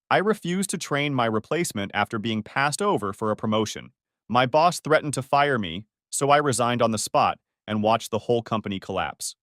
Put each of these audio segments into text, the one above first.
I refused to train my replacement after being passed over for a promotion. My boss threatened to fire me, so I resigned on the spot and watched the whole company collapse.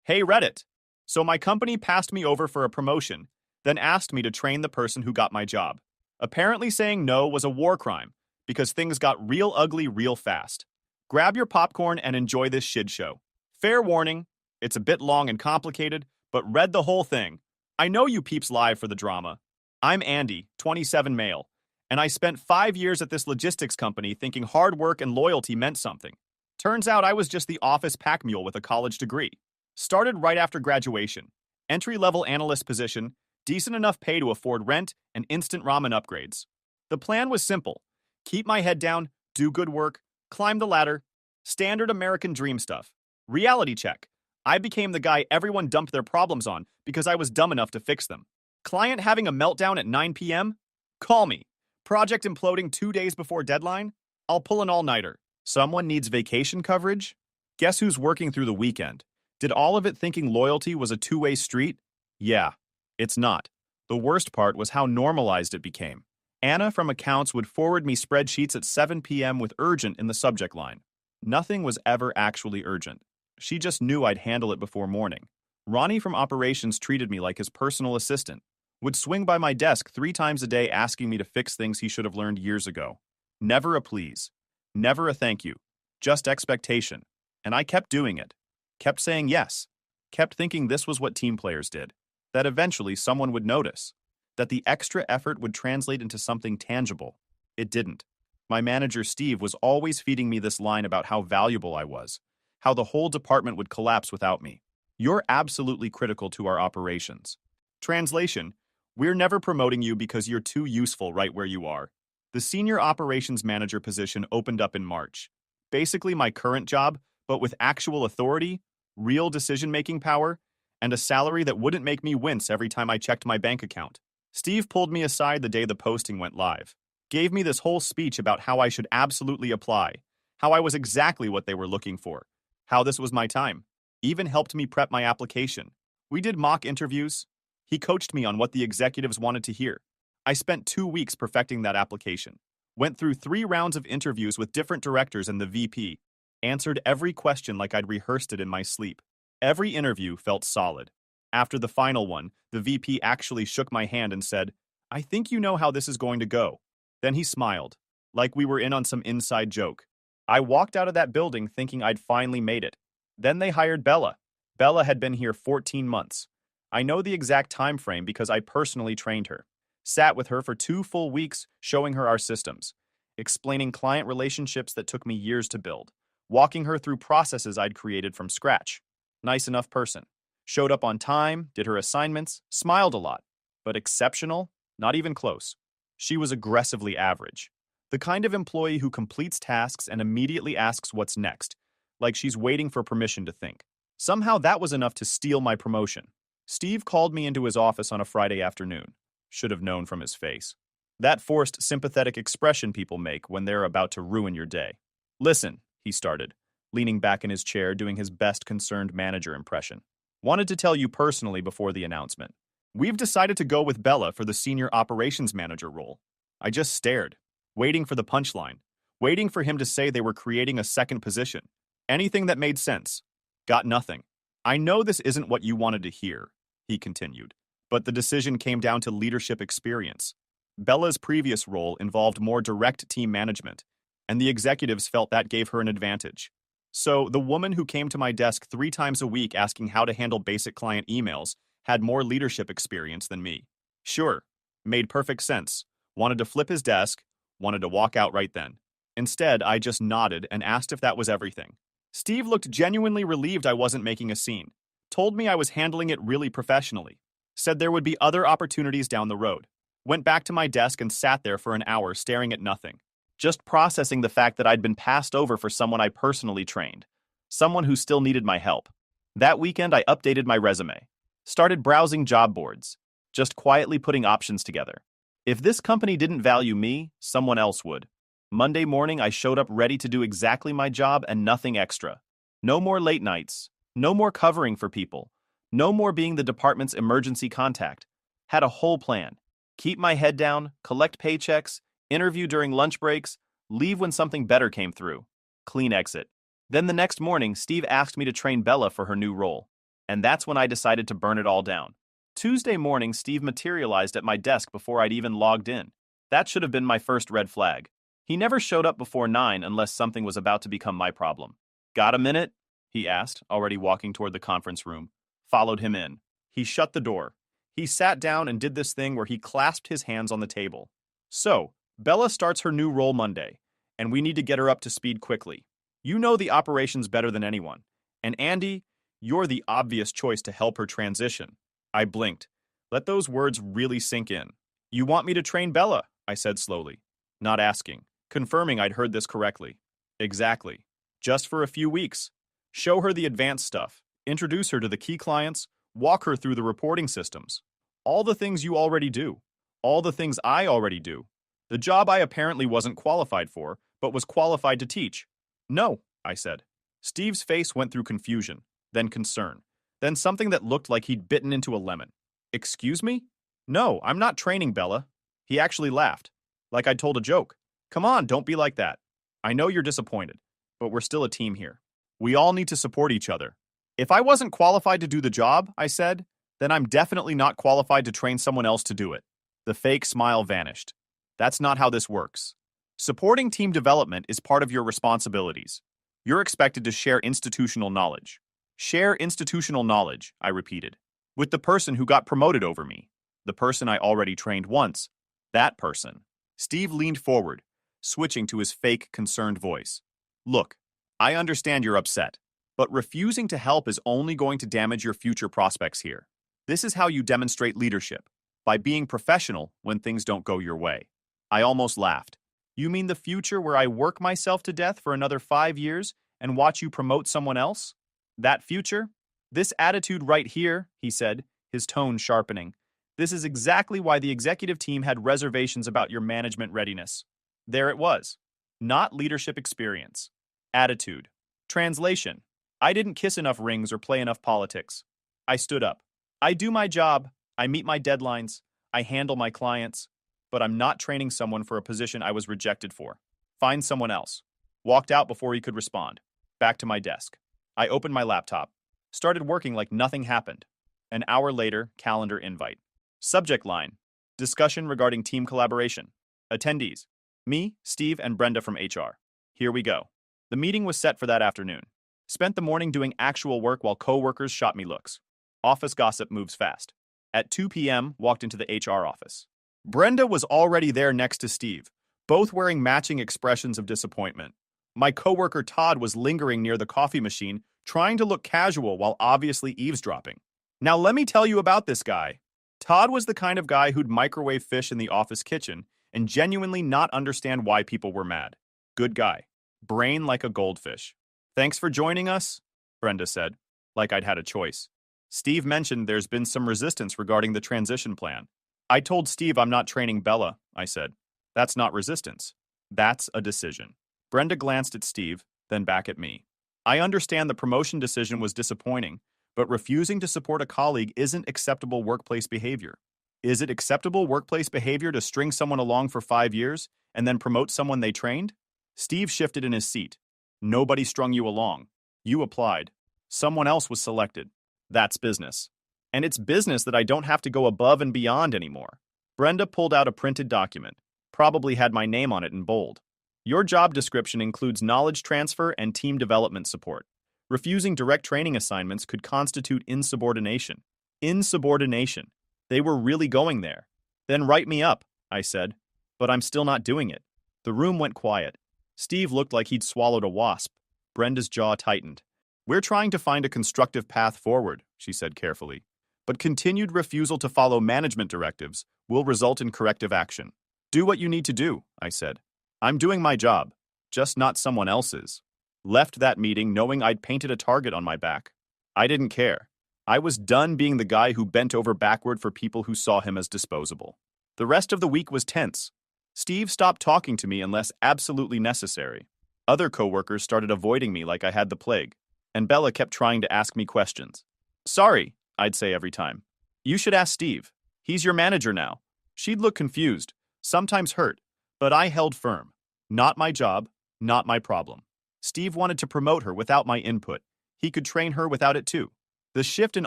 Hey Reddit! So my company passed me over for a promotion, then asked me to train the person who got my job. Apparently saying no was a war crime, because things got real ugly real fast. Grab your popcorn and enjoy this shit show. Fair warning, it's a bit long and complicated, but read the whole thing. I know you peeps live for the drama. I'm Andy, 27 male, and I spent 5 years at this logistics company thinking hard work and loyalty meant something. Turns out I was just the office pack mule with a college degree. Started right after graduation. Entry-level analyst position, decent enough pay to afford rent and instant ramen upgrades. The plan was simple. Keep my head down, do good work, climb the ladder. Standard American dream stuff. Reality check. I became the guy everyone dumped their problems on because I was dumb enough to fix them. Client having a meltdown at 9 p.m.? Call me. Project imploding 2 days before deadline? I'll pull an all-nighter. Someone needs vacation coverage? Guess who's working through the weekend? Did all of it thinking loyalty was a two-way street? Yeah, it's not. The worst part was how normalized it became. Anna from accounts would forward me spreadsheets at 7 p.m. with urgent in the subject line. Nothing was ever actually urgent. She just knew I'd handle it before morning. Ronnie from operations treated me like his personal assistant. Would swing by my desk 3 times a day asking me to fix things he should have learned years ago. Never a please. Never a thank you. Just expectation. And I kept doing it. Kept saying yes. Kept thinking this was what team players did. That eventually someone would notice. That the extra effort would translate into something tangible. It didn't. My manager Steve was always feeding me this line about how valuable I was. How the whole department would collapse without me. You're absolutely critical to our operations. Translation: we're never promoting you because you're too useful right where you are. The senior operations manager position opened up in March. Basically my current job, but with actual authority, real decision-making power, and a salary that wouldn't make me wince every time I checked my bank account. Steve pulled me aside the day the posting went live. Gave me this whole speech about how I should absolutely apply, how I was exactly what they were looking for, how this was my time. Even helped me prep my application. We did mock interviews. He coached me on what the executives wanted to hear. I spent 2 weeks perfecting that application. Went through 3 rounds of interviews with different directors and the VP. Answered every question like I'd rehearsed it in my sleep. Every interview felt solid. After the final one, the VP actually shook my hand and said, "I think you know how this is going to go." Then he smiled, like we were in on some inside joke. I walked out of that building thinking I'd finally made it. Then they hired Bella. Bella had been here 14 months. I know the exact time frame because I personally trained her. Sat with her for 2 full weeks showing her our systems, explaining client relationships that took me years to build, walking her through processes I'd created from scratch. Nice enough person. Showed up on time, did her assignments, smiled a lot. But exceptional? Not even close. She was aggressively average. The kind of employee who completes tasks and immediately asks what's next, like she's waiting for permission to think. Somehow that was enough to steal my promotion. Steve called me into his office on a Friday afternoon. Should have known from his face. That forced, sympathetic expression people make when they're about to ruin your day. "Listen," he started, leaning back in his chair doing his best concerned manager impression. "Wanted to tell you personally before the announcement. We've decided to go with Bella for the senior operations manager role." I just stared, waiting for the punchline, waiting for him to say they were creating a second position. Anything that made sense. Got nothing. "I know this isn't what you wanted to hear," he continued, "but the decision came down to leadership experience. Bella's previous role involved more direct team management, and the executives felt that gave her an advantage. So the woman who came to my desk 3 times a week asking how to handle basic client emails had more leadership experience than me. Sure, made perfect sense. Wanted to flip his desk, wanted to walk out right then. Instead, I just nodded and asked if that was everything. Steve looked genuinely relieved I wasn't making a scene. Told me I was handling it really professionally. Said there would be other opportunities down the road. Went back to my desk and sat there for an hour staring at nothing. Just processing the fact that I'd been passed over for someone I personally trained. Someone who still needed my help. That weekend, I updated my resume. Started browsing job boards. Just quietly putting options together. If this company didn't value me, someone else would. Monday morning, I showed up ready to do exactly my job and nothing extra. No more late nights. No more covering for people. No more being the department's emergency contact. Had a whole plan. Keep my head down, collect paychecks, interview during lunch breaks, leave when something better came through. Clean exit. Then the next morning, Steve asked me to train Bella for her new role. And that's when I decided to burn it all down. Tuesday morning, Steve materialized at my desk before I'd even logged in. That should have been my first red flag. He never showed up before 9 unless something was about to become my problem. Got a minute? He asked, already walking toward the conference room. Followed him in. He shut the door. He sat down and did this thing where he clasped his hands on the table. So, Bella starts her new role Monday, and we need to get her up to speed quickly. You know the operations better than anyone. And Andy, you're the obvious choice to help her transition. I blinked. Let those words really sink in. You want me to train Bella? I said slowly, not asking, confirming I'd heard this correctly. Exactly. Just for a few weeks. Show her the advanced stuff, introduce her to the key clients, walk her through the reporting systems. All the things you already do. All the things I already do. The job I apparently wasn't qualified for, but was qualified to teach. No, I said. Steve's face went through confusion, then concern, then something that looked like he'd bitten into a lemon. Excuse me? No, I'm not training Bella. He actually laughed, like I'd told a joke. Come on, don't be like that. I know you're disappointed, but we're still a team here. We all need to support each other. If I wasn't qualified to do the job, I said, then I'm definitely not qualified to train someone else to do it. The fake smile vanished. That's not how this works. Supporting team development is part of your responsibilities. You're expected to share institutional knowledge. Share institutional knowledge, I repeated, with the person who got promoted over me. The person I already trained once. That person. Steve leaned forward, switching to his fake, concerned voice. Look, I understand you're upset, but refusing to help is only going to damage your future prospects here. This is how you demonstrate leadership, by being professional when things don't go your way. I almost laughed. You mean the future where I work myself to death for another 5 years and watch you promote someone else? That future? This attitude right here, he said, his tone sharpening. This is exactly why the executive team had reservations about your management readiness. There it was. Not leadership experience. Attitude. Translation. I didn't kiss enough rings or play enough politics. I stood up. I do my job. I meet my deadlines. I handle my clients. But I'm not training someone for a position I was rejected for. Find someone else. Walked out before he could respond. Back to my desk. I opened my laptop. Started working like nothing happened. An hour later, calendar invite. Subject line. Discussion regarding team collaboration. Attendees. Me, Steve, and Brenda from HR. Here we go. The meeting was set for that afternoon. Spent the morning doing actual work while coworkers shot me looks. Office gossip moves fast. At 2 p.m., walked into the HR office. Brenda was already there next to Steve, both wearing matching expressions of disappointment. My coworker Todd was lingering near the coffee machine, trying to look casual while obviously eavesdropping. Now let me tell you about this guy. Todd was the kind of guy who'd microwave fish in the office kitchen and genuinely not understand why people were mad. Good guy. Brain like a goldfish. Thanks for joining us, Brenda said, like I'd had a choice. Steve mentioned there's been some resistance regarding the transition plan. I told Steve I'm not training Bella, I said. That's not resistance. That's a decision. Brenda glanced at Steve, then back at me. I understand the promotion decision was disappointing, but refusing to support a colleague isn't acceptable workplace behavior. Is it acceptable workplace behavior to string someone along for 5 years and then promote someone they trained? Steve shifted in his seat. Nobody strung you along. You applied. Someone else was selected. That's business. And it's business that I don't have to go above and beyond anymore. Brenda pulled out a printed document. Probably had my name on it in bold. Your job description includes knowledge transfer and team development support. Refusing direct training assignments could constitute insubordination. Insubordination. They were really going there. Then write me up, I said. But I'm still not doing it. The room went quiet. Steve looked like he'd swallowed a wasp. Brenda's jaw tightened. We're trying to find a constructive path forward, she said carefully. But continued refusal to follow management directives will result in corrective action. Do what you need to do, I said. I'm doing my job, just not someone else's. Left that meeting knowing I'd painted a target on my back. I didn't care. I was done being the guy who bent over backward for people who saw him as disposable. The rest of the week was tense. Steve stopped talking to me unless absolutely necessary. Other coworkers started avoiding me like I had the plague, and Bella kept trying to ask me questions. Sorry, I'd say every time. You should ask Steve. He's your manager now. She'd look confused, sometimes hurt, but I held firm. Not my job, not my problem. Steve wanted to promote her without my input. He could train her without it too. The shift in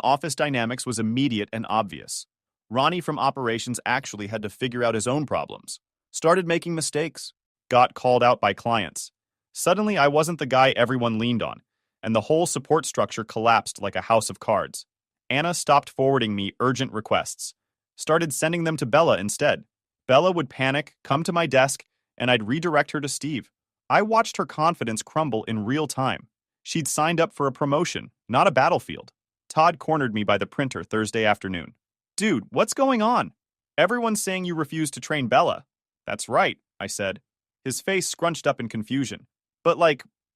office dynamics was immediate and obvious. Ronnie from operations actually had to figure out his own problems. Started making mistakes. Got called out by clients. Suddenly, I wasn't the guy everyone leaned on, and the whole support structure collapsed like a house of cards. Anna stopped forwarding me urgent requests. Started sending them to Bella instead. Bella would panic, come to my desk, and I'd redirect her to Steve. I watched her confidence crumble in real time. She'd signed up for a promotion, not a battlefield. Todd cornered me by the printer Thursday afternoon. Dude, what's going on? Everyone's saying you refused to train Bella. That's right, I said. His face scrunched up in confusion. But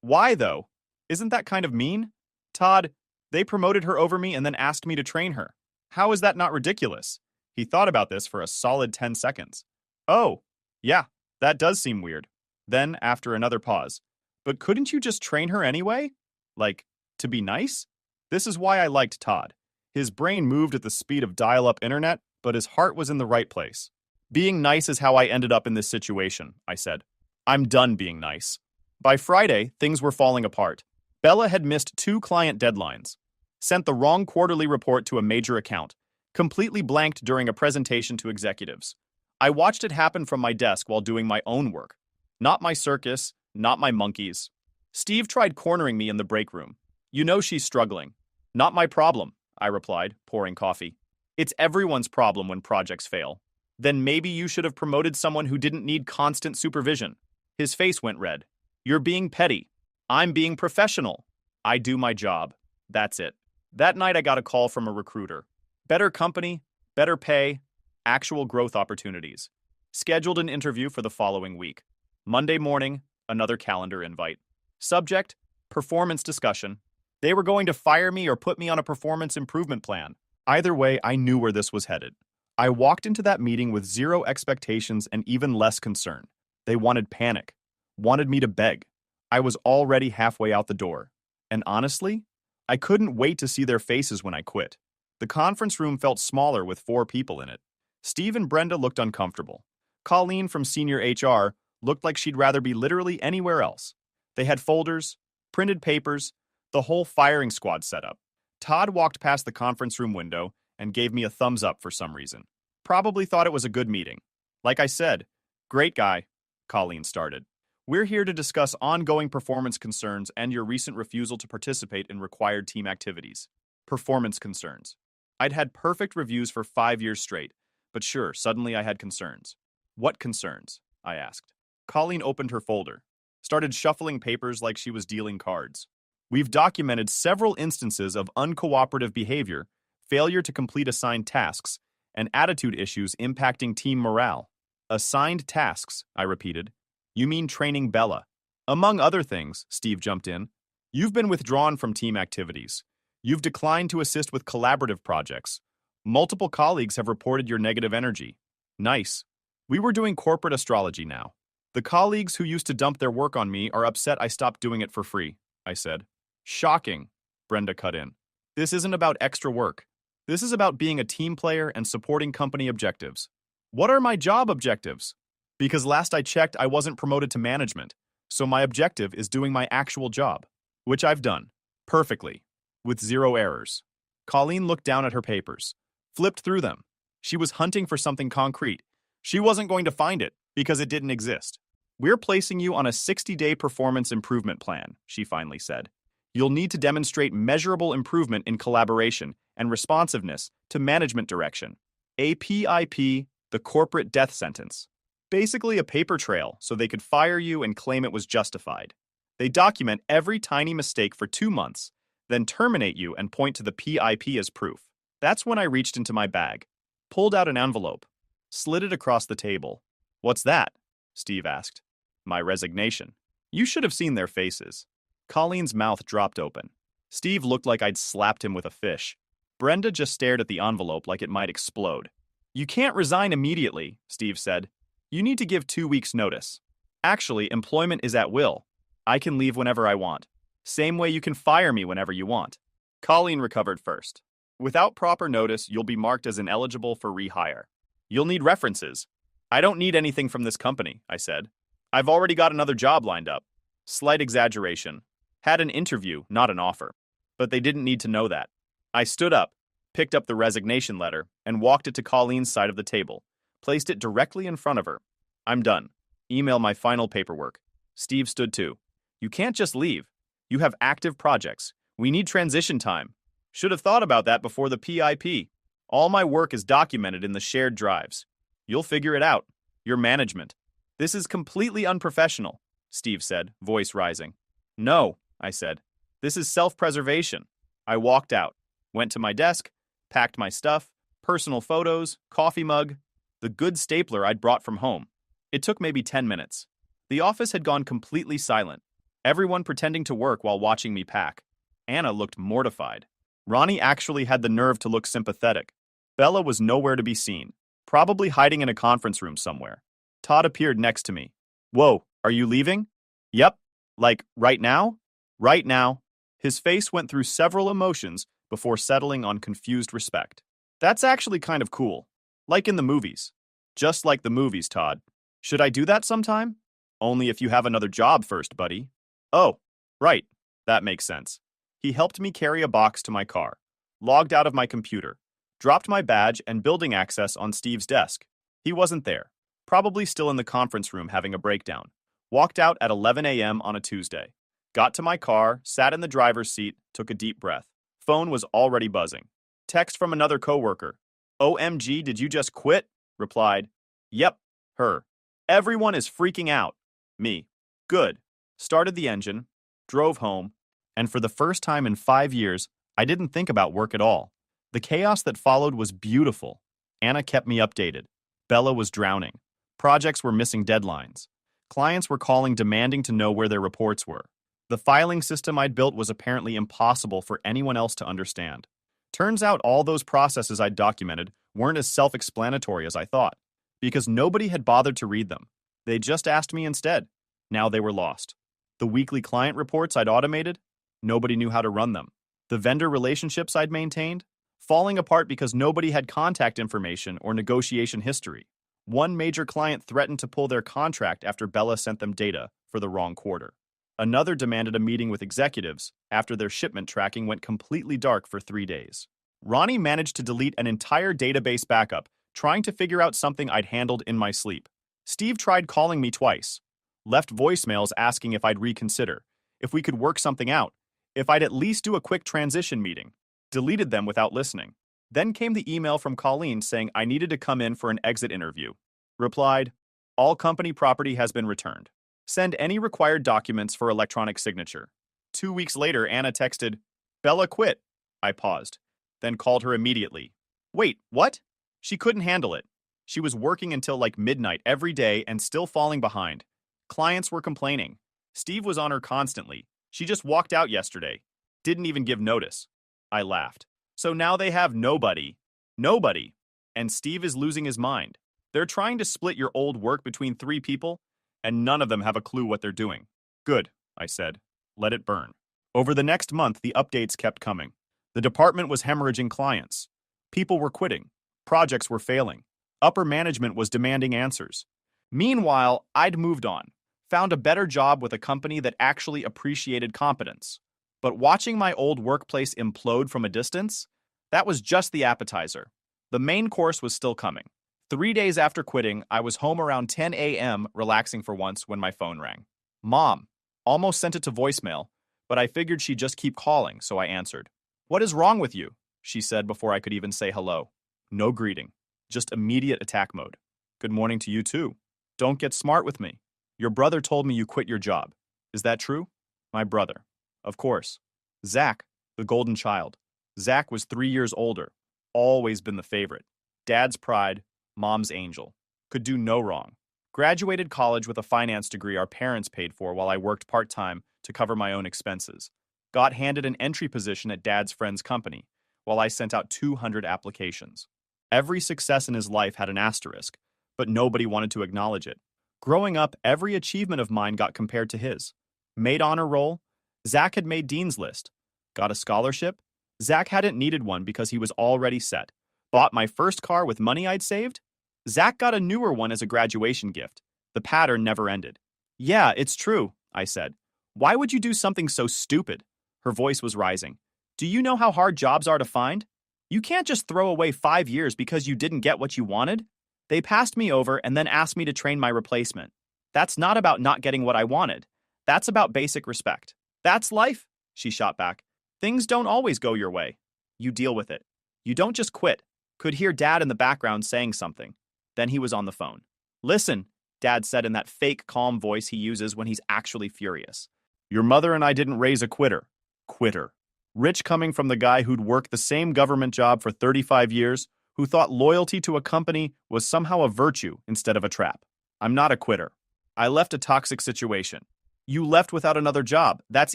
why though? Isn't that kind of mean? Todd, they promoted her over me and then asked me to train her. How is that not ridiculous? He thought about this for a solid 10 seconds. Oh, yeah, that does seem weird. Then, after another pause, but couldn't you just train her anyway? To be nice? This is why I liked Todd. His brain moved at the speed of dial-up internet, but his heart was in the right place. Being nice is how I ended up in this situation, I said. I'm done being nice. By Friday, things were falling apart. Bella had missed 2 client deadlines, sent the wrong quarterly report to a major account, completely blanked during a presentation to executives. I watched it happen from my desk while doing my own work. Not my circus, not my monkeys. Steve tried cornering me in the break room. You know she's struggling. Not my problem, I replied, pouring coffee. It's everyone's problem when projects fail. Then maybe you should have promoted someone who didn't need constant supervision. His face went red. You're being petty. I'm being professional. I do my job. That's it. That night I got a call from a recruiter. Better company, better pay, actual growth opportunities. Scheduled an interview for the following week. Monday morning, another calendar invite. Subject, performance discussion. They were going to fire me or put me on a performance improvement plan. Either way, I knew where this was headed. I walked into that meeting with zero expectations and even less concern. They wanted panic, wanted me to beg. I was already halfway out the door. And honestly, I couldn't wait to see their faces when I quit. The conference room felt smaller with 4 people in it. Steve and Brenda looked uncomfortable. Colleen from senior HR looked like she'd rather be literally anywhere else. They had folders, printed papers, the whole firing squad set up. Todd walked past the conference room window and gave me a thumbs up for some reason. Probably thought it was a good meeting. Like I said, great guy, Colleen started. We're here to discuss ongoing performance concerns and your recent refusal to participate in required team activities. Performance concerns. I'd had perfect reviews for 5 years straight, but sure, suddenly I had concerns. What concerns? I asked. Colleen opened her folder, started shuffling papers like she was dealing cards. We've documented several instances of uncooperative behavior, failure to complete assigned tasks, and attitude issues impacting team morale. Assigned tasks, I repeated. You mean training Bella? Among other things, Steve jumped in. You've been withdrawn from team activities. You've declined to assist with collaborative projects. Multiple colleagues have reported your negative energy. Nice. We were doing corporate astrology now. The colleagues who used to dump their work on me are upset I stopped doing it for free, I said. Shocking, Brenda cut in. This isn't about extra work. This is about being a team player and supporting company objectives. What are my job objectives? Because last I checked, I wasn't promoted to management, so my objective is doing my actual job, which I've done, perfectly, with 0 errors. Colleen looked down at her papers, flipped through them. She was hunting for something concrete. She wasn't going to find it, because it didn't exist. We're placing you on a 60-day performance improvement plan, she finally said. You'll need to demonstrate measurable improvement in collaboration and responsiveness to management direction. APIP, the corporate death sentence. Basically a paper trail so they could fire you and claim it was justified. They document every tiny mistake for 2 months, then terminate you and point to the PIP as proof. That's when I reached into my bag, pulled out an envelope, slid it across the table. What's that? Steve asked. My resignation. You should have seen their faces. Colleen's mouth dropped open. Steve looked like I'd slapped him with a fish. Brenda just stared at the envelope like it might explode. You can't resign immediately, Steve said. You need to give 2 weeks' notice. Actually, employment is at will. I can leave whenever I want. Same way you can fire me whenever you want. Colleen recovered first. Without proper notice, you'll be marked as ineligible for rehire. You'll need references. I don't need anything from this company, I said. I've already got another job lined up. Slight exaggeration. Had an interview, not an offer. But they didn't need to know that. I stood up, picked up the resignation letter, and walked it to Colleen's side of the table, placed it directly in front of her. I'm done. Email my final paperwork. Steve stood too. You can't just leave. You have active projects. We need transition time. Should have thought about that before the PIP. All my work is documented in the shared drives. You'll figure it out. Your management. This is completely unprofessional, Steve said, voice rising. No, I said. This is self-preservation. I walked out, went to my desk, packed my stuff, personal photos, coffee mug, the good stapler I'd brought from home. It took maybe 10 minutes. The office had gone completely silent, everyone pretending to work while watching me pack. Anna looked mortified. Ronnie actually had the nerve to look sympathetic. Bella was nowhere to be seen, probably hiding in a conference room somewhere. Todd appeared next to me. Whoa, are you leaving? Yep. Like, right now? Right now. His face went through several emotions before settling on confused respect. That's actually kind of cool. Like in the movies. Just like the movies, Todd. Should I do that sometime? Only if you have another job first, buddy. Oh, right. That makes sense. He helped me carry a box to my car, logged out of my computer, dropped my badge and building access on Steve's desk. He wasn't there, probably still in the conference room having a breakdown. Walked out at 11 a.m. on a Tuesday. Got to my car, sat in the driver's seat, took a deep breath. Phone was already buzzing. Text from another coworker. OMG, did you just quit? Replied. Yep, her. Everyone is freaking out. Me. Good. Started the engine, drove home, and for the first time in 5 years, I didn't think about work at all. The chaos that followed was beautiful. Anna kept me updated. Bella was drowning. Projects were missing deadlines. Clients were calling demanding to know where their reports were. The filing system I'd built was apparently impossible for anyone else to understand. Turns out all those processes I'd documented weren't as self-explanatory as I thought, because nobody had bothered to read them. They just asked me instead. Now they were lost. The weekly client reports I'd automated, nobody knew how to run them. The vendor relationships I'd maintained, falling apart because nobody had contact information or negotiation history. One major client threatened to pull their contract after Bella sent them data for the wrong quarter. Another demanded a meeting with executives after their shipment tracking went completely dark for 3 days. Ronnie managed to delete an entire database backup, trying to figure out something I'd handled in my sleep. Steve tried calling me twice, left voicemails asking if I'd reconsider, if we could work something out, if I'd at least do a quick transition meeting. Deleted them without listening. Then came the email from Colleen saying I needed to come in for an exit interview. Replied, all company property has been returned. Send any required documents for electronic signature. 2 weeks later, Anna texted, Bella quit. I paused, then called her immediately. Wait, what? She couldn't handle it. She was working until like midnight every day and still falling behind. Clients were complaining. Steve was on her constantly. She just walked out yesterday. Didn't even give notice. I laughed. So now they have nobody. Nobody. And Steve is losing his mind. They're trying to split your old work between 3 people, and none of them have a clue what they're doing. Good, I said. Let it burn. Over the next month, the updates kept coming. The department was hemorrhaging clients. People were quitting. Projects were failing. Upper management was demanding answers. Meanwhile, I'd moved on, found a better job with a company that actually appreciated competence. But watching my old workplace implode from a distance, that was just the appetizer. The main course was still coming. 3 days after quitting, I was home around 10 a.m. relaxing for once when my phone rang. Mom. Almost sent it to voicemail, but I figured she'd just keep calling, so I answered. What is wrong with you? She said before I could even say hello. No greeting. Just immediate attack mode. Good morning to you too. Don't get smart with me. Your brother told me you quit your job. Is that true? My brother. Of course. Zach, the golden child. Zach was 3 years older. Always been the favorite. Dad's pride, mom's angel. Could do no wrong. Graduated college with a finance degree our parents paid for while I worked part-time to cover my own expenses. Got handed an entry position at Dad's friend's company while I sent out 200 applications. Every success in his life had an asterisk, but nobody wanted to acknowledge it. Growing up, every achievement of mine got compared to his. Made honor roll, Zach had made Dean's List. Got a scholarship? Zach hadn't needed one because he was already set. Bought my first car with money I'd saved? Zach got a newer one as a graduation gift. The pattern never ended. Yeah, it's true, I said. Why would you do something so stupid? Her voice was rising. Do you know how hard jobs are to find? You can't just throw away 5 years because you didn't get what you wanted. They passed me over and then asked me to train my replacement. That's not about not getting what I wanted. That's about basic respect. That's life, she shot back. Things don't always go your way. You deal with it. You don't just quit. Could hear Dad in the background saying something. Then he was on the phone. Listen, Dad said in that fake, calm voice he uses when he's actually furious. Your mother and I didn't raise a quitter. Quitter. Rich coming from the guy who'd worked the same government job for 35 years, who thought loyalty to a company was somehow a virtue instead of a trap. I'm not a quitter. I left a toxic situation. You left without another job. That's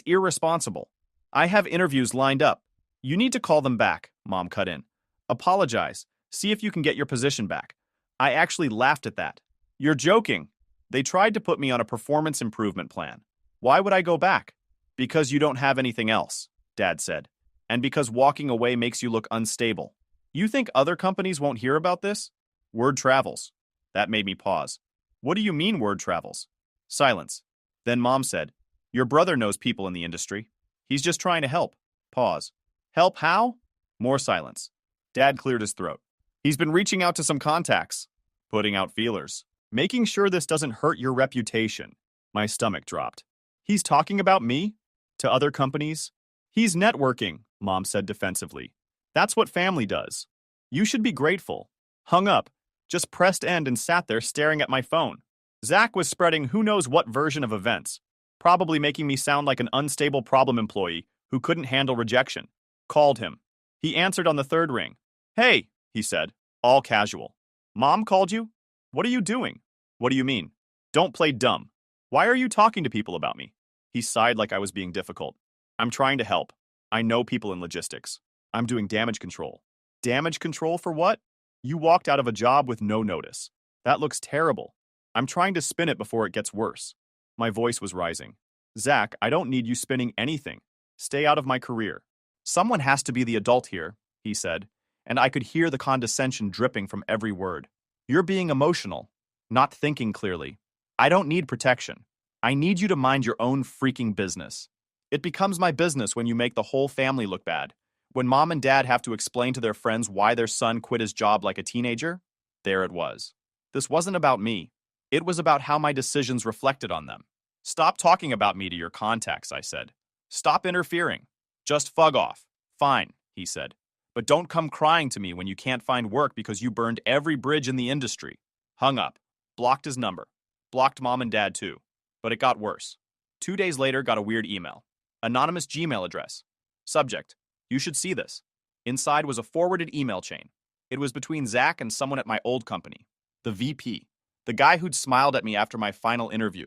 irresponsible. I have interviews lined up. You need to call them back, Mom cut in. Apologize. See if you can get your position back. I actually laughed at that. You're joking. They tried to put me on a performance improvement plan. Why would I go back? Because you don't have anything else, Dad said. And because walking away makes you look unstable. You think other companies won't hear about this? Word travels. That made me pause. What do you mean word travels? Silence. Then Mom said, your brother knows people in the industry. He's just trying to help. Pause. Help how? More silence. Dad cleared his throat. He's been reaching out to some contacts, putting out feelers, making sure this doesn't hurt your reputation. My stomach dropped. He's talking about me? To other companies? He's networking, Mom said defensively. That's what family does. You should be grateful. Hung up, just pressed end and sat there staring at my phone. Zach was spreading who knows what version of events, probably making me sound like an unstable problem employee who couldn't handle rejection. Called him. He answered on the third ring. Hey, he said, all casual. Mom called you? What are you doing? What do you mean? Don't play dumb. Why are you talking to people about me? He sighed like I was being difficult. I'm trying to help. I know people in logistics. I'm doing damage control. Damage control for what? You walked out of a job with no notice. That looks terrible. I'm trying to spin it before it gets worse. My voice was rising. Zach, I don't need you spinning anything. Stay out of my career. Someone has to be the adult here, he said, and I could hear the condescension dripping from every word. You're being emotional, not thinking clearly. I don't need protection. I need you to mind your own freaking business. It becomes my business when you make the whole family look bad. When Mom and Dad have to explain to their friends why their son quit his job like a teenager, there it was. This wasn't about me. It was about how my decisions reflected on them. Stop talking about me to your contacts, I said. Stop interfering. Just fug off. Fine, he said. But don't come crying to me when you can't find work because you burned every bridge in the industry. Hung up. Blocked his number. Blocked Mom and Dad too. But it got worse. 2 days later, got a weird email. Anonymous Gmail address. Subject. You should see this. Inside was a forwarded email chain. It was between Zach and someone at my old company. The VP. The guy who'd smiled at me after my final interview.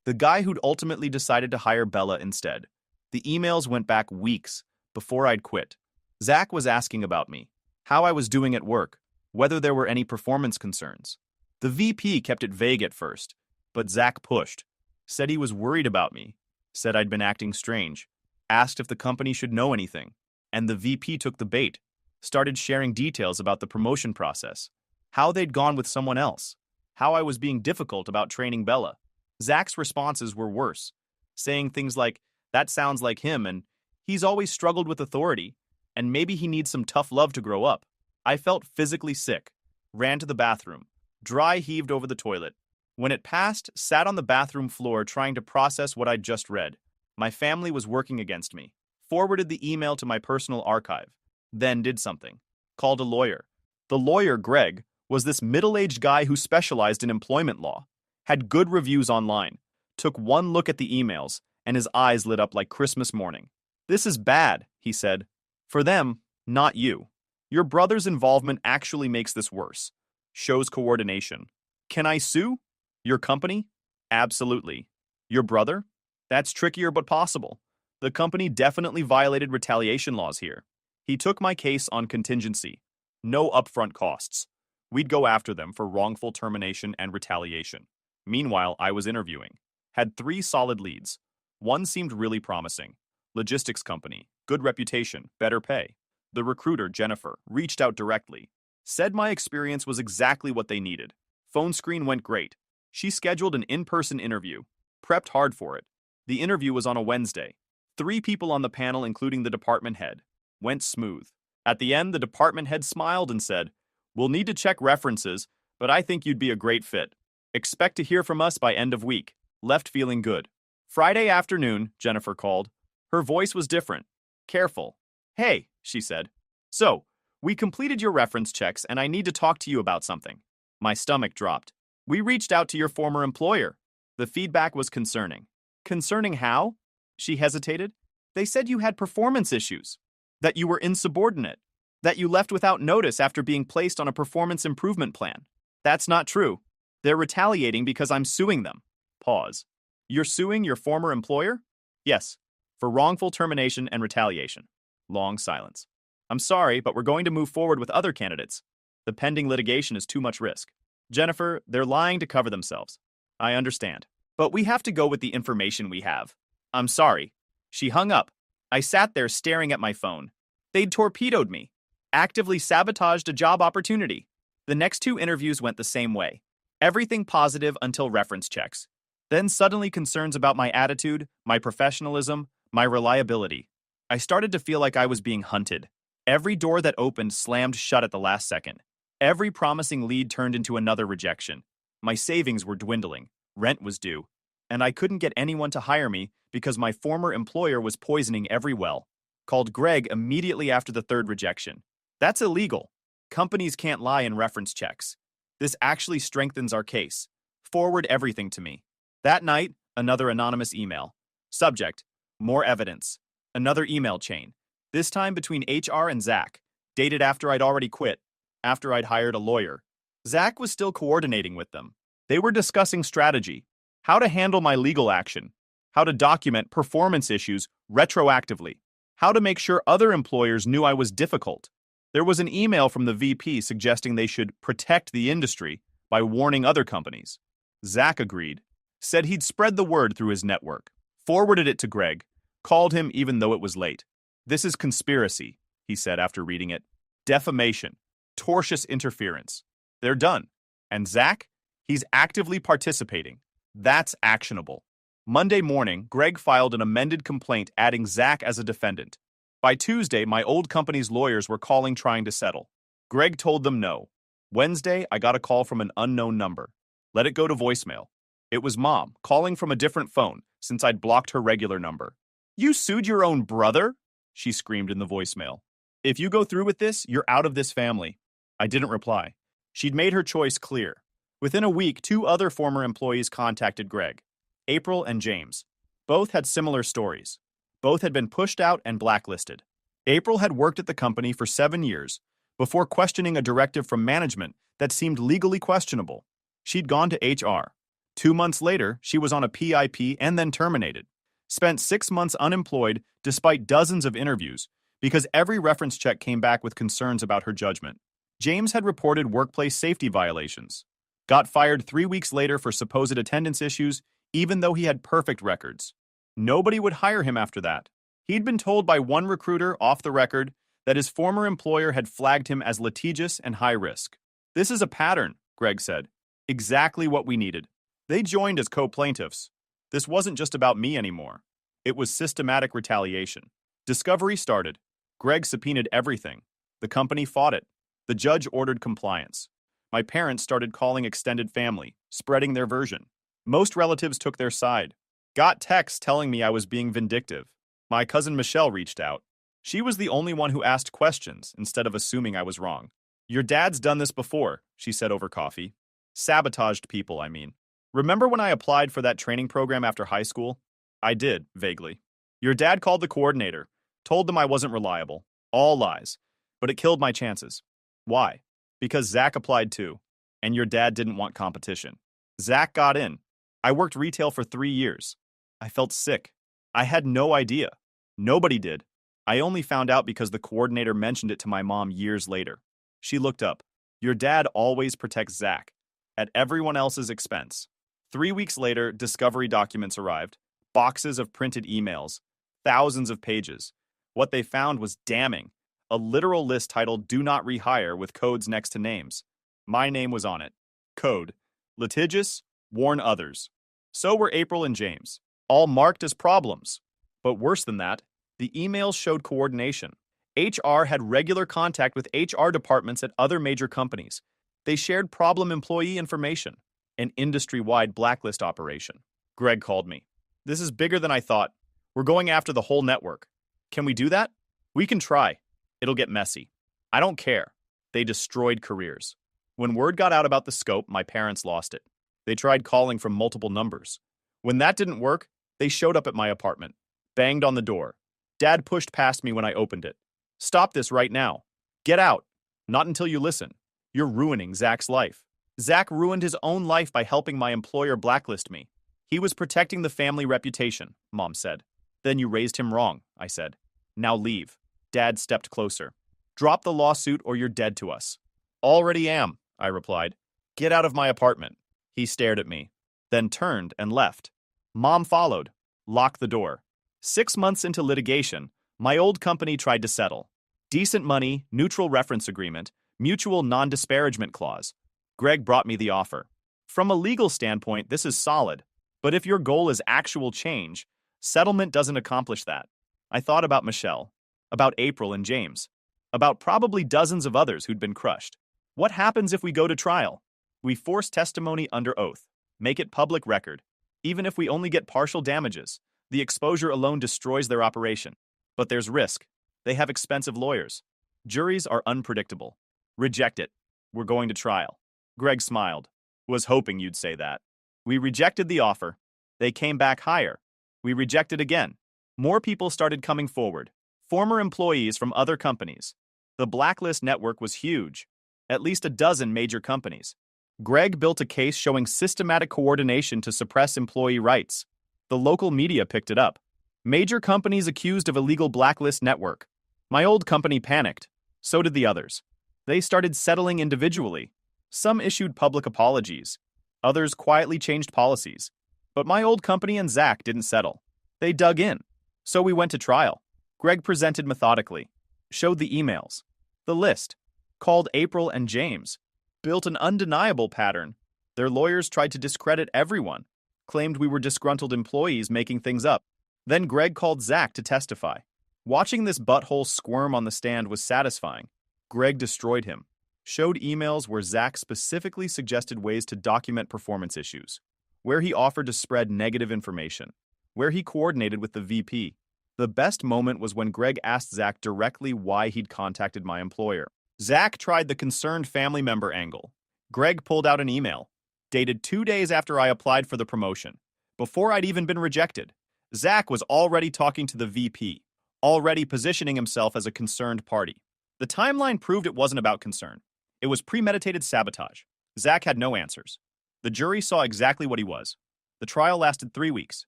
The guy who'd ultimately decided to hire Bella instead. The emails went back weeks before I'd quit. Zach was asking about me, how I was doing at work, whether there were any performance concerns. The VP kept it vague at first, but Zach pushed. Said he was worried about me. Said I'd been acting strange. Asked if the company should know anything. And the VP took the bait. Started sharing details about the promotion process. How they'd gone with someone else. How I was being difficult about training Bella. Zach's responses were worse. Saying things like, that sounds like him, and he's always struggled with authority, and maybe he needs some tough love to grow up. I felt physically sick. Ran to the bathroom. Dry heaved over the toilet. When it passed, sat on the bathroom floor trying to process what I'd just read. My family was working against me. Forwarded the email to my personal archive. Then did something. Called a lawyer. The lawyer, Greg, was this middle-aged guy who specialized in employment law. Had good reviews online. Took one look at the emails, and his eyes lit up like Christmas morning. This is bad, he said. For them, not you. Your brother's involvement actually makes this worse. Shows coordination. Can I sue? Your company? Absolutely. Your brother? That's trickier but possible. The company definitely violated retaliation laws here. He took my case on contingency. No upfront costs. We'd go after them for wrongful termination and retaliation. Meanwhile, I was interviewing. Had 3 solid leads. One seemed really promising. Logistics company, good reputation, better pay. The recruiter, Jennifer, reached out directly. Said my experience was exactly what they needed. Phone screen went great. She scheduled an in-person interview. Prepped hard for it. The interview was on a Wednesday. 3 people on the panel, including the department head. Went smooth. At the end, the department head smiled and said, "We'll need to check references, but I think you'd be a great fit. Expect to hear from us by end of week." Left feeling good. Friday afternoon, Jennifer called. Her voice was different. Careful. "Hey," she said. "So, we completed your reference checks and I need to talk to you about something." My stomach dropped. "We reached out to your former employer." The feedback was concerning. "Concerning how?" She hesitated. "They said you had performance issues, that you were insubordinate, that you left without notice after being placed on a performance improvement plan." "That's not true. They're retaliating because I'm suing them." Pause. "You're suing your former employer?" "Yes, for wrongful termination and retaliation." Long silence. "I'm sorry, but we're going to move forward with other candidates. The pending litigation is too much risk." "Jennifer, they're lying to cover themselves." "I understand. But we have to go with the information we have." "I'm sorry." She hung up. I sat there staring at my phone. They'd torpedoed me. Actively sabotaged a job opportunity. The next 2 interviews went the same way. Everything positive until reference checks. Then suddenly concerns about my attitude, my professionalism, my reliability. I started to feel like I was being hunted. Every door that opened slammed shut at the last second. Every promising lead turned into another rejection. My savings were dwindling. Rent was due. And I couldn't get anyone to hire me because my former employer was poisoning every well. Called Greg immediately after the 3rd rejection. That's illegal. Companies can't lie in reference checks. This actually strengthens our case. Forward everything to me. That night, another anonymous email. Subject: more evidence. Another email chain. This time between HR and Zach. Dated after I'd already quit. After I'd hired a lawyer. Zach was still coordinating with them. They were discussing strategy. How to handle my legal action. How to document performance issues retroactively. How to make sure other employers knew I was difficult. There was an email from the VP suggesting they should protect the industry by warning other companies. Zach agreed. Said he'd spread the word through his network. Forwarded it to Greg. Called him even though it was late. "This is conspiracy," he said after reading it. "Defamation. Tortious interference. They're done. And Zach? He's actively participating. That's actionable." Monday morning, Greg filed an amended complaint adding Zach as a defendant. By Tuesday, my old company's lawyers were calling trying to settle. Greg told them no. Wednesday, I got a call from an unknown number. Let it go to voicemail. It was Mom, calling from a different phone since I'd blocked her regular number. "You sued your own brother?" she screamed in the voicemail. "If you go through with this, you're out of this family." I didn't reply. She'd made her choice clear. Within a week, 2 other former employees contacted Greg. April and James. Both had similar stories. Both had been pushed out and blacklisted. April had worked at the company for 7 years before questioning a directive from management that seemed legally questionable. She'd gone to HR. 2 months later, she was on a PIP and then terminated. Spent 6 months unemployed despite dozens of interviews because every reference check came back with concerns about her judgment. James had reported workplace safety violations. Got fired 3 weeks later for supposed attendance issues, even though he had perfect records. Nobody would hire him after that. He'd been told by one recruiter off the record that his former employer had flagged him as litigious and high risk. "This is a pattern," Greg said. "Exactly what we needed." They joined as co-plaintiffs. This wasn't just about me anymore. It was systematic retaliation. Discovery started. Greg subpoenaed everything. The company fought it. The judge ordered compliance. My parents started calling extended family, spreading their version. Most relatives took their side. Got texts telling me I was being vindictive. My cousin Michelle reached out. She was the only one who asked questions instead of assuming I was wrong. "Your dad's done this before," she said over coffee. Sabotaged people, I mean. "Remember when I applied for that training program after high school?" I did, vaguely. "Your dad called the coordinator, told them I wasn't reliable. All lies. But it killed my chances." "Why?" "Because Zach applied too. And your dad didn't want competition." Zach got in. I worked retail for 3 years. I felt sick. I had no idea. Nobody did. I only found out because the coordinator mentioned it to my mom years later. She looked up. "Your dad always protects Zach, at everyone else's expense." 3 weeks later, discovery documents arrived. Boxes of printed emails. Thousands of pages. What they found was damning. A literal list titled "Do Not Rehire" with codes next to names. My name was on it. Code: litigious, warn others. So were April and James, all marked as problems. But worse than that, the emails showed coordination. HR had regular contact with HR departments at other major companies. They shared problem employee information, an industry-wide blacklist operation. Greg called me. This is bigger than I thought. We're going after the whole network. Can we do that? We can try. It'll get messy. I don't care. They destroyed careers. When word got out about the scope, my parents lost it. They tried calling from multiple numbers. When that didn't work, they showed up at my apartment, banged on the door. Dad pushed past me when I opened it. Stop this right now. Get out. Not until you listen. You're ruining Zach's life. Zach ruined his own life by helping my employer blacklist me. He was protecting the family reputation, Mom said. Then you raised him wrong, I said. Now leave. Dad stepped closer. Drop the lawsuit or you're dead to us. Already am, I replied. Get out of my apartment. He stared at me, then turned and left. Mom followed, locked the door. 6 months into litigation, my old company tried to settle. Decent money, neutral reference agreement, mutual non-disparagement clause. Greg brought me the offer. From a legal standpoint, this is solid. But if your goal is actual change, settlement doesn't accomplish that. I thought about Michelle, about April and James, about probably dozens of others who'd been crushed. What happens if we go to trial? We force testimony under oath, make it public record. Even if we only get partial damages, the exposure alone destroys their operation. But there's risk. They have expensive lawyers. Juries are unpredictable. Reject it. We're going to trial. Greg smiled. Was hoping you'd say that. We rejected the offer. They came back higher. We rejected again. More people started coming forward. Former employees from other companies. The blacklist network was huge. At least a dozen major companies. Greg built a case showing systematic coordination to suppress employee rights. The local media picked it up. Major companies accused of illegal blacklist network. My old company panicked. So did the others. They started settling individually. Some issued public apologies. Others quietly changed policies. But my old company and Zach didn't settle. They dug in. So we went to trial. Greg presented methodically. Showed the emails. The list. Called April and James. Built an undeniable pattern. Their lawyers tried to discredit everyone. Claimed we were disgruntled employees making things up. Then Greg called Zach to testify. Watching this butthole squirm on the stand was satisfying. Greg destroyed him. Showed emails where Zach specifically suggested ways to document performance issues. Where he offered to spread negative information. Where he coordinated with the VP. The best moment was when Greg asked Zach directly why he'd contacted my employer. Zach tried the concerned family member angle. Greg pulled out an email, dated 2 days after I applied for the promotion, before I'd even been rejected. Zach was already talking to the VP, already positioning himself as a concerned party. The timeline proved it wasn't about concern. It was premeditated sabotage. Zach had no answers. The jury saw exactly what he was. The trial lasted 3 weeks.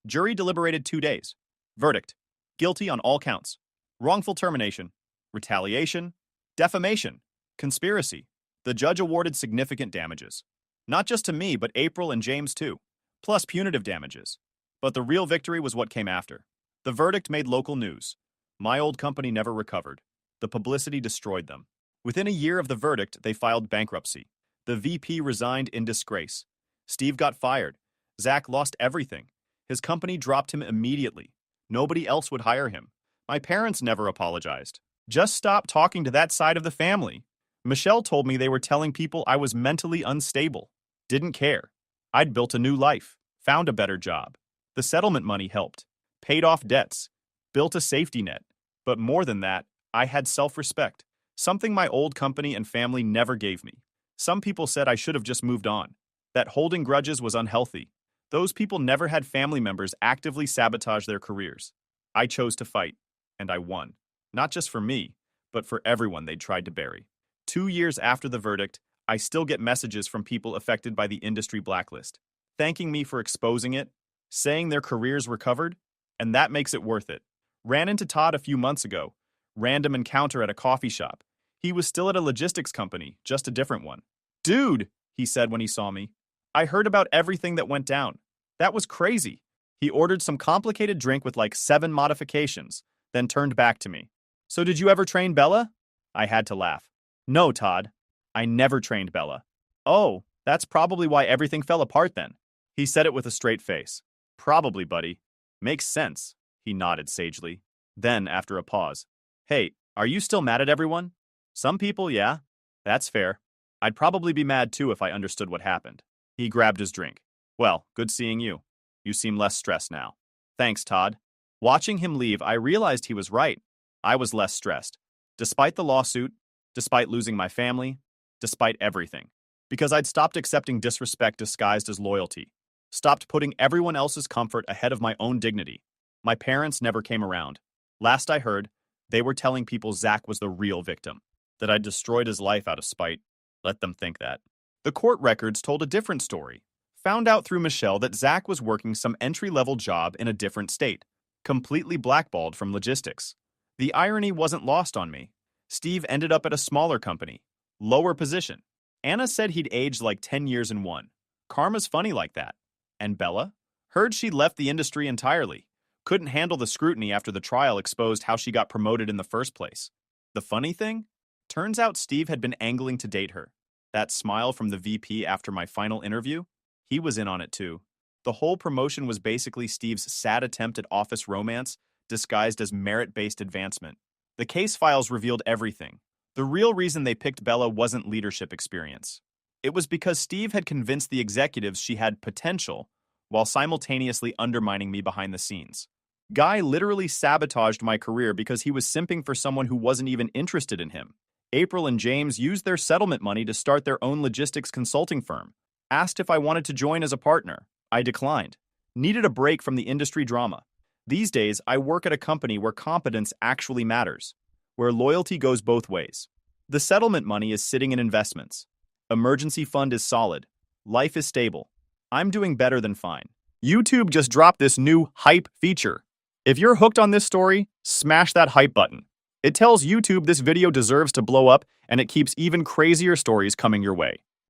Jury deliberated 2 days. Verdict: guilty on all counts. Wrongful termination, retaliation, defamation, conspiracy. The judge awarded significant damages. Not just to me, but April and James too, plus punitive damages. But the real victory was what came after. The verdict made local news. My old company never recovered. The publicity destroyed them. Within a year of the verdict, they filed bankruptcy. The VP resigned in disgrace. Steve got fired. Zach lost everything. His company dropped him immediately. Nobody else would hire him. My parents never apologized. Just stop talking to that side of the family. Michelle told me they were telling people I was mentally unstable. Didn't care. I'd built a new life, found a better job. The settlement money helped, paid off debts, built a safety net. But more than that, I had self-respect, something my old company and family never gave me. Some people said I should have just moved on, that holding grudges was unhealthy. Those people never had family members actively sabotage their careers. I chose to fight, and I won. Not just for me, but for everyone they'd tried to bury. 2 years after the verdict, I still get messages from people affected by the industry blacklist, thanking me for exposing it, saying their careers recovered, and that makes it worth it. Ran into Todd a few months ago. Random encounter at a coffee shop. He was still at a logistics company, just a different one. Dude, he said when he saw me. I heard about everything that went down. That was crazy. He ordered some complicated drink with like 7 modifications, then turned back to me. So did you ever train Bella? I had to laugh. No, Todd. I never trained Bella. Oh, that's probably why everything fell apart then. He said it with a straight face. Probably, buddy. Makes sense, he nodded sagely. Then, after a pause, hey, are you still mad at everyone? Some people, yeah. That's fair. I'd probably be mad too if I understood what happened. He grabbed his drink. Well, good seeing you. You seem less stressed now. Thanks, Todd. Watching him leave, I realized he was right. I was less stressed. Despite the lawsuit, despite losing my family, despite everything. Because I'd stopped accepting disrespect disguised as loyalty. Stopped putting everyone else's comfort ahead of my own dignity. My parents never came around. Last I heard, they were telling people Zach was the real victim. That I'd destroyed his life out of spite. Let them think that. The court records told a different story. Found out through Michelle that Zach was working some entry-level job in a different state. Completely blackballed from logistics. The irony wasn't lost on me. Steve ended up at a smaller company. Lower position. Anna said he'd aged like 10 years in one. Karma's funny like that. And Bella? Heard she left the industry entirely. Couldn't handle the scrutiny after the trial exposed how she got promoted in the first place. The funny thing? Turns out Steve had been angling to date her. That smile from the VP after my final interview? He was in on it too. The whole promotion was basically Steve's sad attempt at office romance, disguised as merit-based advancement. The case files revealed everything. The real reason they picked Bella wasn't leadership experience. It was because Steve had convinced the executives she had potential, while simultaneously undermining me behind the scenes. Guy literally sabotaged my career because he was simping for someone who wasn't even interested in him. April and James used their settlement money to start their own logistics consulting firm. Asked if I wanted to join as a partner. I declined. Needed a break from the industry drama. These days, I work at a company where competence actually matters, where loyalty goes both ways. The settlement money is sitting in investments. Emergency fund is solid. Life is stable. I'm doing better than fine. YouTube just dropped this new hype feature. If you're hooked on this story, smash that hype button. It tells YouTube this video deserves to blow up, and it keeps even crazier stories coming your way.